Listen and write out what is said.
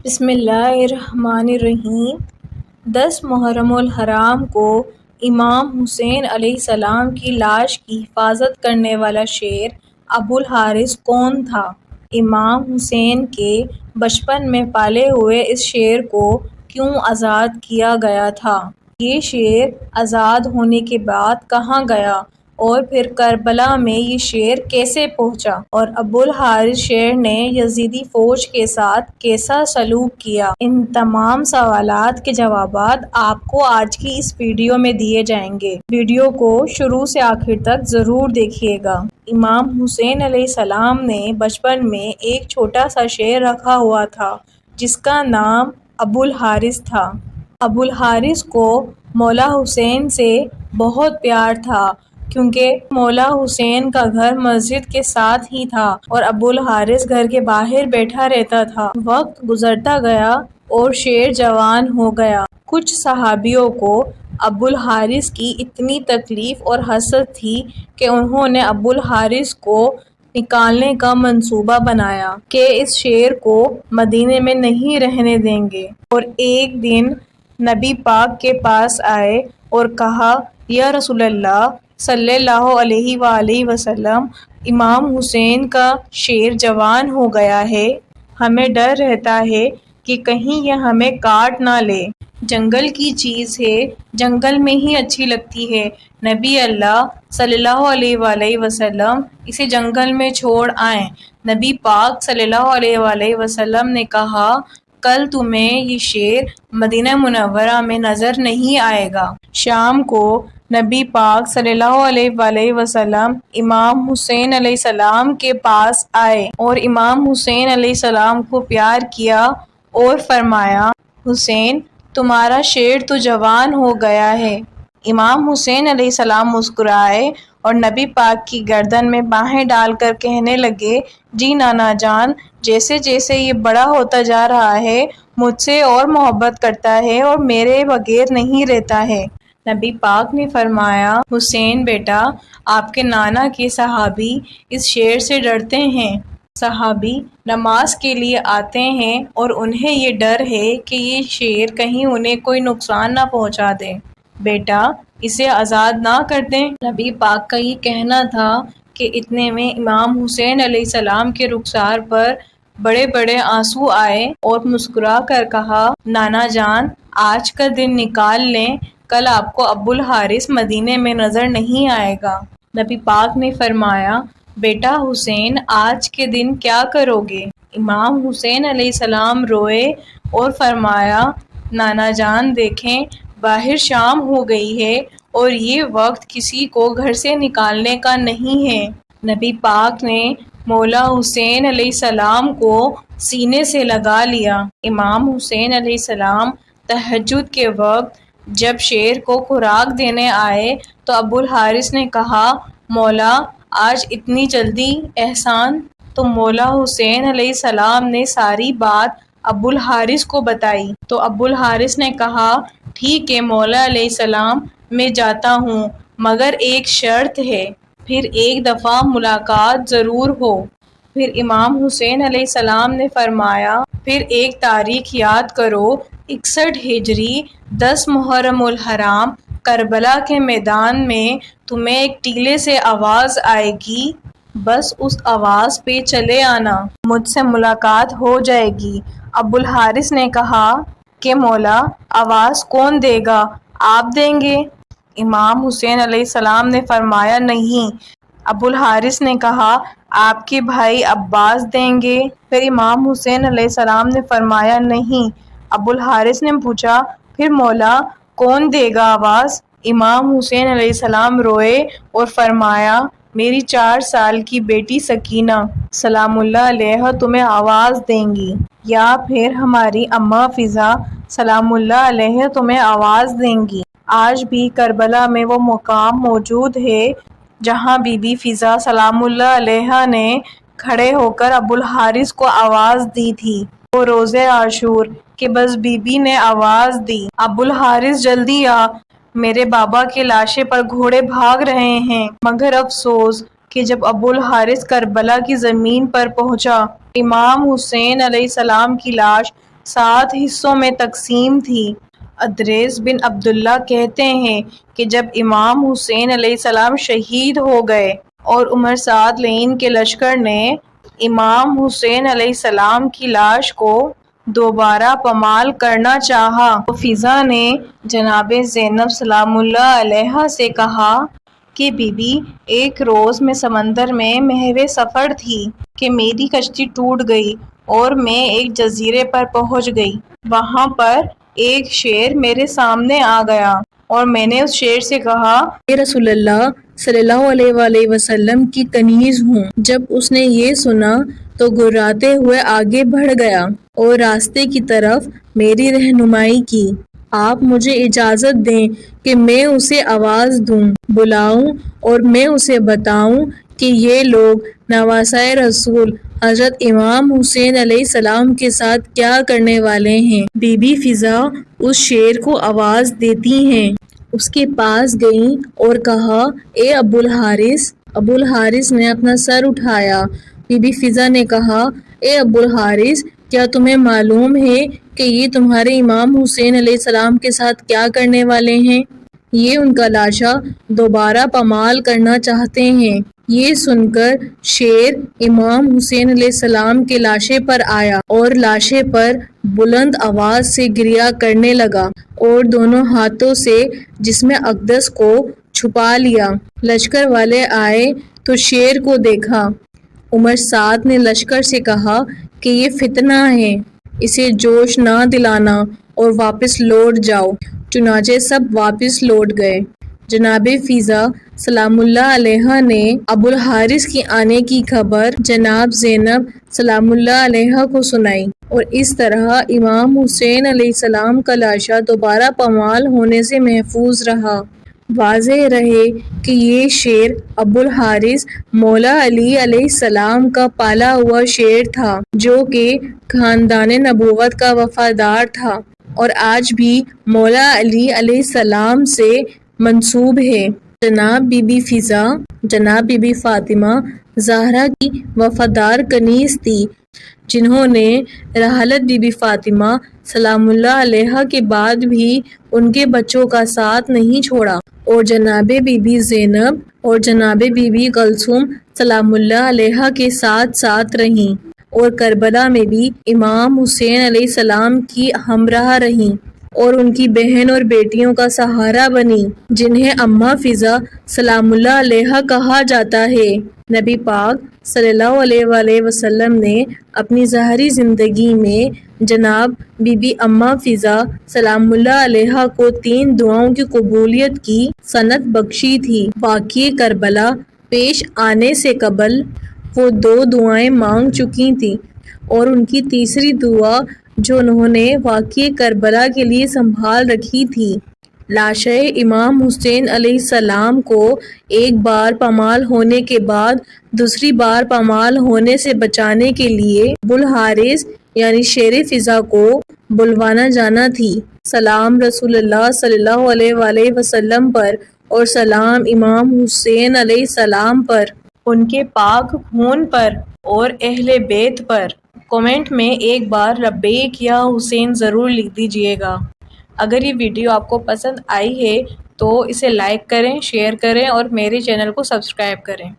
بسم اللہ الرحمن الرحیم۔ 10 محرم الحرام کو امام حسین علیہ السلام کی لاش کی حفاظت کرنے والا شیر ابو الحارث کون تھا؟ امام حسین کے بچپن میں پالے ہوئے اس شیر کو کیوں آزاد کیا گیا تھا؟ یہ شیر آزاد ہونے کے بعد کہاں گیا اور پھر کربلا میں یہ شیر کیسے پہنچا؟ اور ابو الحارث شیر نے یزیدی فوج کے ساتھ کیسا سلوک کیا؟ ان تمام سوالات کے جوابات آپ کو آج کی اس ویڈیو میں دیے جائیں گے۔ ویڈیو کو شروع سے آخر تک ضرور دیکھیے گا۔ امام حسین علیہ السلام نے بچپن میں ایک چھوٹا سا شیر رکھا ہوا تھا جس کا نام ابو الحارث تھا۔ ابو الحارث کو مولا حسین سے بہت پیار تھا کیونکہ مولا حسین کا گھر مسجد کے ساتھ ہی تھا اور ابو الحارث گھر کے باہر بیٹھا رہتا تھا۔ وقت گزرتا گیا اور شیر جوان ہو گیا۔ کچھ صحابیوں کو ابو الحارث کی اتنی تکلیف اور حسد تھی کہ انہوں نے ابو الحارث کو نکالنے کا منصوبہ بنایا کہ اس شیر کو مدینے میں نہیں رہنے دیں گے، اور ایک دن نبی پاک کے پاس آئے اور کہا، یا رسول اللہ صلی اللہ علیہ وآلہ وسلم، امام حسین کا شیر جوان ہو گیا ہے، ہمیں ڈر رہتا ہے کہ کہیں یہ ہمیں کاٹ نہ لے۔ جنگل کی چیز ہے، جنگل میں ہی اچھی لگتی ہے، نبی اللہ صلی اللہ علیہ وآلہ وسلم اسے جنگل میں چھوڑ آئیں۔ نبی پاک صلی اللہ علیہ وآلہ وسلم نے کہا، کل تمہیں یہ شیر مدینہ منورہ میں نظر نہیں آئے گا۔ شام کو نبی پاک صلی اللہ علیہ وآلہ وسلم امام حسین علیہ السلام کے پاس آئے اور امام حسین علیہ السلام کو پیار کیا اور فرمایا، حسین تمہارا شیر تو جوان ہو گیا ہے۔ امام حسین علیہ السلام مسکرائے اور نبی پاک کی گردن میں باہیں ڈال کر کہنے لگے، جی نانا جان، جیسے جیسے یہ بڑا ہوتا جا رہا ہے مجھ سے اور محبت کرتا ہے اور میرے بغیر نہیں رہتا ہے۔ نبی پاک نے فرمایا، حسین بیٹا، آپ کے نانا کے صحابی اس شیر سے ڈرتے ہیں۔ صحابی نماز کے لیے آتے ہیں اور انہیں یہ ڈر ہے کہ یہ شیر کہیں انہیں کوئی نقصان نہ پہنچا دے، بیٹا اسے آزاد نہ کر دیں۔ نبی پاک کا یہ کہنا تھا کہ اتنے میں امام حسین علیہ السلام کے رخسار پر بڑے بڑے آنسو آئے اور مسکرا کر کہا، نانا جان آج کا دن نکال لیں، کل آپ کو ابو الحارث مدینے میں نظر نہیں آئے گا۔ نبی پاک نے فرمایا، بیٹا حسین آج کے دن کیا کرو گے؟ امام حسین علیہ السلام روئے اور فرمایا، نانا جان دیکھیں باہر شام ہو گئی ہے اور یہ وقت کسی کو گھر سے نکالنے کا نہیں ہے۔ نبی پاک نے مولا حسین علیہ السلام کو سینے سے لگا لیا۔ امام حسین علیہ السلام تہجد کے وقت جب شیر کو خوراک دینے آئے تو ابو الحارث نے کہا، مولا آج اتنی جلدی احسان؟ تو مولا حسین علیہ السلام نے ساری بات ابو الحارث کو بتائی تو ابو الحارث نے کہا، ٹھیک ہے مولا علیہ السلام، میں جاتا ہوں مگر ایک شرط ہے، پھر ایک دفعہ ملاقات ضرور ہو۔ پھر امام حسین علیہ السلام نے فرمایا، پھر ایک تاریخ یاد کرو، 61 ہجری 10 محرم الحرام کربلا کے میدان میں تمہیں ایک ٹیلے سے آواز آئے گی، بس اس آواز پہ چلے آنا، مجھ سے ملاقات ہو جائے گی۔ ابو الحارث نے کہا کہ مولا آواز کون دے گا، آپ دیں گے؟ امام حسین علیہ السلام نے فرمایا، نہیں۔ ابو الحارث نے کہا، آپ کے بھائی عباس دیں گے؟ پھر امام حسین علیہ السلام نے فرمایا، نہیں۔ ابو الحارث نے پوچھا، پھر مولا کون دے گا آواز؟ امام حسین علیہ السلام روئے اور فرمایا، میری 4 سال کی بیٹی سکینہ سلام اللہ علیہا تمہیں آواز دیں گی، یا پھر ہماری اماں فضا سلام اللہ علیہا تمہیں آواز دیں گی۔ آج بھی کربلا میں وہ مقام موجود ہے جہاں بی بی فضا سلام اللہ علیہا نے کھڑے ہو کر ابو الحارث کو آواز دی تھی۔ وہ روزے عاشور کہ بس بی بی نے آواز دی، ابو الحارث جلدی آ، میرے بابا کے لاشے پر گھوڑے بھاگ رہے ہیں۔ مگر افسوس کہ جب ابو الحارث کربلا کی زمین پر پہنچا، امام حسین علیہ السلام کی لاش 7 حصوں میں تقسیم تھی۔ ادریس بن عبداللہ کہتے ہیں کہ جب امام حسین علیہ السلام شہید ہو گئے اور عمر سعد لعین کے لشکر نے امام حسین علیہ السلام کی لاش کو دوبارہ پامال کرنا چاہا تو فضا نے جناب زینب سلام اللہ علیہا سے کہا کہ بی بی، ایک روز میں سمندر میں محو سفر تھی کہ میری کشتی ٹوٹ گئی اور میں ایک جزیرے پر پہنچ گئی۔ وہاں پر ایک شیر میرے سامنے آ گیا اور میں نے اس شیر سے کہا کہ رسول اللہ صلی اللہ علیہ وآلہ وسلم کی کنیز ہوں۔ جب اس نے یہ سنا تو گراتے ہوئے آگے بڑھ گیا اور راستے کی طرف میری رہنمائی کی۔ آپ مجھے اجازت دیں کہ میں اسے آواز دوں، بلاؤں اور میں اسے بتاؤں کہ یہ لوگ نواسۂ رسول حضرت امام حسین علیہ السلام کے ساتھ کیا کرنے والے ہیں۔ بی بی فضا اس شیر کو آواز دیتی ہیں، اس کے پاس گئیں اور کہا، اے ابو الحارث۔ ابو الحارث نے اپنا سر اٹھایا۔ بی بی فضا نے کہا، اے ابو الحارث، کیا تمہیں معلوم ہے کہ یہ تمہارے امام حسین علیہ السلام کے ساتھ کیا کرنے والے ہیں؟ یہ ان کا لاشا دوبارہ پامال کرنا چاہتے ہیں۔ یہ سن کر شیر امام حسین علیہ السلام کے لاشے پر آیا اور لاشے پر بلند آواز سے گریہ کرنے لگا اور دونوں ہاتھوں سے جسم اقدس کو چھپا لیا۔ لشکر والے آئے تو شیر کو دیکھا۔ عمر سعد نے لشکر سے کہا کہ یہ فتنہ ہے، اسے جوش نہ دلانا اور واپس لوٹ جاؤ۔ چنانچہ سب واپس لوٹ گئے۔ جناب فضا سلام اللہ علیہا نے ابو الحارث کی آنے کی خبر جناب زینب سلام اللہ علیہا کو سنائی اور اس طرح امام حسین علیہ السلام کا لاشا دوبارہ پامال ہونے سے محفوظ رہا۔ واضح رہے کہ یہ شیر ابو الحارث مولا علی علیہ السلام کا پالا ہوا شیر تھا، جو کہ خاندان نبوت کا وفادار تھا اور آج بھی مولا علی علیہ السلام سے منسوب ہے۔ جناب بی بی فضا جناب بی بی فاطمہ زہرا کی وفادار کنیز تھی، جنہوں نے رحلت بی بی فاطمہ سلام اللہ علیہا کے بعد بھی ان کے بچوں کا ساتھ نہیں چھوڑا اور جناب بی بی زینب اور جناب بی بی کلثوم سلام اللہ علیہا کے ساتھ ساتھ رہیں اور کربلا میں بھی امام حسین علیہ السلام کی ہمراہ رہیں اور ان کی بہن اور بیٹیوں کا سہارا بنی، جنہیں اماں فضا سلام اللہ علیہا کہا جاتا ہے۔ نبی پاک صلی اللہ علیہ وآلہ وسلم نے اپنی ظاہری زندگی میں جناب بی بی اماں فضا سلام اللہ علیہا کو 3 دعاؤں کی قبولیت کی سند بخشی تھی۔ واقعہ کربلا پیش آنے سے قبل وہ 2 دعائیں مانگ چکی تھیں اور ان کی تیسری دعا جو انہوں نے واقعہ کربلا کے لیے سنبھال رکھی تھی، لاشِ امام حسین علیہ السلام کو ایک بار پامال ہونے کے بعد دوسری بار پامال ہونے سے بچانے کے لیے ابو الحارث یعنی شیر فضا کو بلوانا جانا تھی۔ سلام رسول اللہ صلی اللہ علیہ وآلہ وسلم پر اور سلام امام حسین علیہ السلام پر، ان کے پاک خون پر اور اہل بیت پر۔ کمنٹ میں ایک بار لبیک یا حسین ضرور لکھ دیجیے گا۔ اگر یہ ویڈیو آپ کو پسند آئی ہے تو اسے لائک کریں، شیئر کریں اور میرے چینل کو سبسکرائب کریں۔